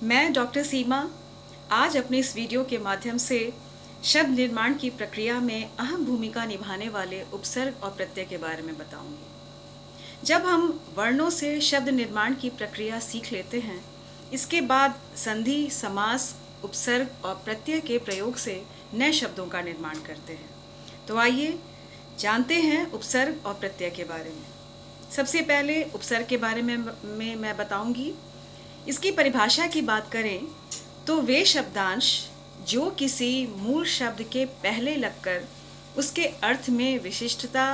मैं डॉक्टर सीमा आज अपने इस वीडियो के माध्यम से शब्द निर्माण की प्रक्रिया में अहम भूमिका निभाने वाले उपसर्ग और प्रत्यय के बारे में बताऊंगी। जब हम वर्णों से शब्द निर्माण की प्रक्रिया सीख लेते हैं, इसके बाद संधि, समास, उपसर्ग और प्रत्यय के प्रयोग से नए शब्दों का निर्माण करते हैं। तो आइए जानते हैं उपसर्ग और प्रत्यय के बारे में। सबसे पहले उपसर्ग के बारे में मैं बताऊंगी। इसकी परिभाषा की बात करें तो वे शब्दांश जो किसी मूल शब्द के पहले लगकर उसके अर्थ में विशिष्टता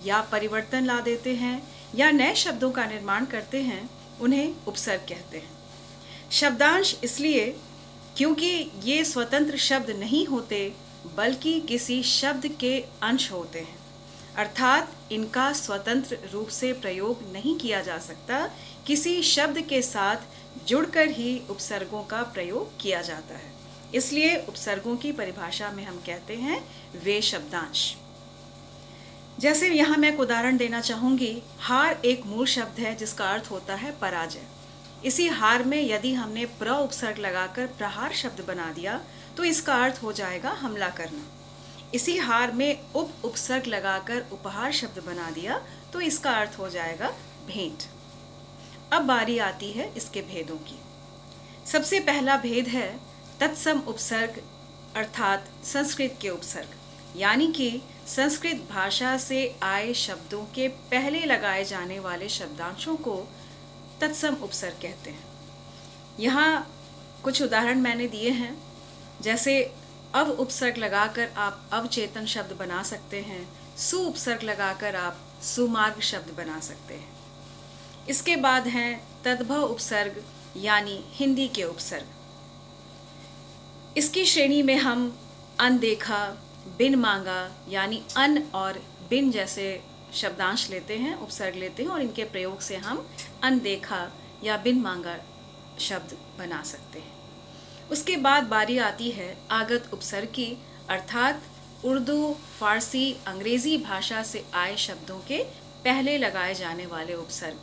या परिवर्तन ला देते हैं या नए शब्दों का निर्माण करते हैं, उन्हें उपसर्ग कहते हैं। शब्दांश इसलिए क्योंकि ये स्वतंत्र शब्द नहीं होते बल्कि किसी शब्द के अंश होते हैं, अर्थात इनका स्वतंत्र रूप से प्रयोग नहीं किया जा सकता। किसी शब्द के साथ जुड़कर ही उपसर्गों का प्रयोग किया जाता है। इसलिए उपसर्गों की परिभाषा में हम कहते हैं वे शब्दांश। जैसे यहाँ मैं एक उदाहरण देना चाहूँगी। हार एक मूल शब्द है जिसका अर्थ होता है पराजय। इसी हार में यदि हमने प्र उपसर्ग लगाकर प्रहार शब्द बना दिया तो इसका अर्थ हो जाएगा हमला करना। इसी हार में उप उपसर्ग लगाकर उपहार शब्द बना दिया तो इसका अर्थ हो जाएगा भेंट। अब बारी आती है इसके भेदों की। सबसे पहला भेद है तत्सम उपसर्ग, अर्थात संस्कृत के उपसर्ग, यानी कि संस्कृत भाषा से आए शब्दों के पहले लगाए जाने वाले शब्दांशों को तत्सम उपसर्ग कहते हैं। यहाँ कुछ उदाहरण मैंने दिए हैं। जैसे अव उपसर्ग लगाकर आप अवचेतन शब्द बना सकते हैं। सु उपसर्ग लगाकर आप सुमार्ग शब्द बना सकते हैं। इसके बाद हैं तद्भव उपसर्ग, यानी हिंदी के उपसर्ग। इसकी श्रेणी में हम अनदेखा, बिन मांगा, यानी अन और बिन जैसे शब्दांश लेते हैं, उपसर्ग लेते हैं और इनके प्रयोग से हम अनदेखा या बिन मांगा शब्द बना सकते हैं। उसके बाद बारी आती है आगत उपसर्ग की, अर्थात उर्दू, फारसी, अंग्रेजी भाषा से आए शब्दों के पहले लगाए जाने वाले उपसर्ग।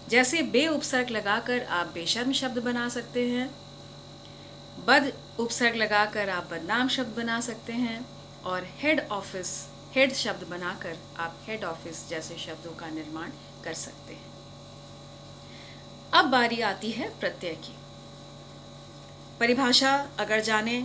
जैसे बे उपसर्ग लगाकर आप बेशर्म शब्द बना सकते हैं। बद उपसर्ग लगाकर आप बदनाम शब्द बना सकते हैं। और हेड ऑफिस, हेड शब्द बनाकर आप हेड ऑफिस जैसे शब्दों का निर्माण कर सकते हैं। अब बारी आती है प्रत्यय की। परिभाषा अगर जाने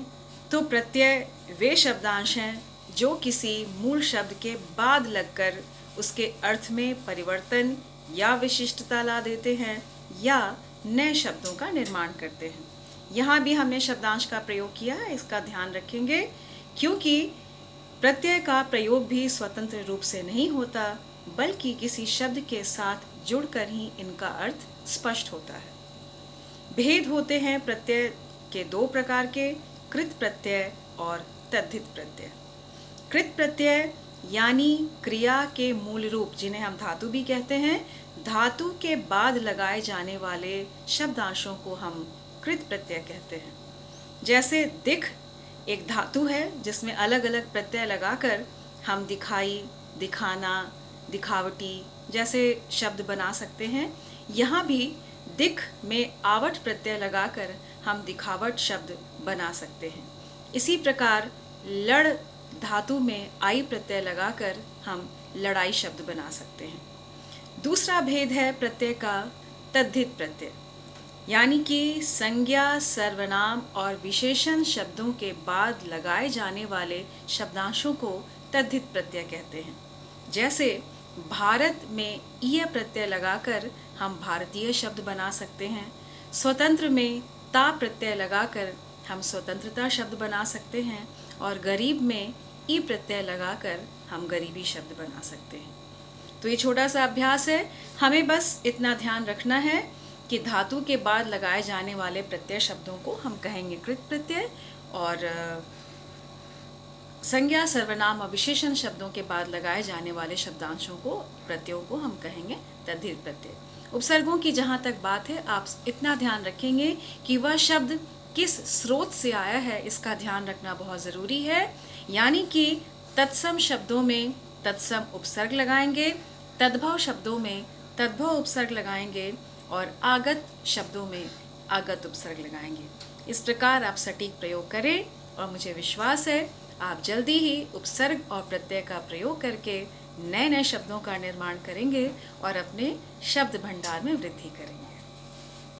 तो प्रत्यय वे शब्दांश हैं जो किसी मूल शब्द के बाद लगकर उसके अर्थ में परिवर्तन या विशिष्टता ला देते हैं या नए शब्दों का निर्माण करते हैं। यहाँ भी हमने शब्दांश का प्रयोग किया है, इसका ध्यान रखेंगे, क्योंकि प्रत्यय का प्रयोग भी स्वतंत्र रूप से नहीं होता बल्कि किसी शब्द के साथ जुड़कर ही इनका अर्थ स्पष्ट होता है। भेद होते हैं प्रत्यय के दो प्रकार के, कृत प्रत्यय और तद्धित प्रत्यय। कृत प्रत्यय यानी क्रिया के मूल रूप, जिन्हें हम धातु भी कहते हैं, धातु के बाद लगाए जाने वाले शब्दांशों को हम कृत प्रत्यय कहते हैं। जैसे दिख एक धातु है जिसमें अलग अलग प्रत्यय लगाकर हम दिखाई, दिखाना, दिखावटी जैसे शब्द बना सकते हैं। यहाँ भी दिख में आवट प्रत्यय लगाकर हम दिखावट शब्द बना सकते हैं। इसी प्रकार लड़ धातु में आई प्रत्यय लगाकर हम लड़ाई शब्द बना सकते हैं। दूसरा भेद है प्रत्यय का तद्धित प्रत्यय, यानी कि संज्ञा, सर्वनाम और विशेषण शब्दों के बाद लगाए जाने वाले शब्दांशों को तद्धित प्रत्यय कहते हैं। जैसे भारत में ईय प्रत्यय लगाकर हम भारतीय शब्द बना सकते हैं। स्वतंत्र में ता प्रत्यय लगाकर हम स्वतंत्रता शब्द बना सकते हैं और गरीब में ई प्रत्यय लगाकर हम गरीबी शब्द बना सकते हैं। तो ये छोटा सा अभ्यास है। हमें बस इतना ध्यान रखना है कि धातु के बाद लगाए जाने वाले प्रत्यय शब्दों को हम कहेंगे कृत प्रत्यय और संज्ञा, सर्वनाम और विशेषण शब्दों के बाद लगाए जाने वाले शब्दांशों को, प्रत्ययों को हम कहेंगे तद्धित प्रत्यय। उपसर्गों की जहाँ तक बात है, आप इतना ध्यान रखेंगे कि वह शब्द किस स्रोत से आया है, इसका ध्यान रखना बहुत ज़रूरी है। यानी कि तत्सम शब्दों में तत्सम उपसर्ग लगाएंगे, तद्भव शब्दों में तद्भव उपसर्ग लगाएंगे और आगत शब्दों में आगत उपसर्ग लगाएंगे। इस प्रकार आप सटीक प्रयोग करें और मुझे विश्वास है आप जल्दी ही उपसर्ग और प्रत्यय का प्रयोग करके नए नए शब्दों का निर्माण करेंगे और अपने शब्द भंडार में वृद्धि करेंगे।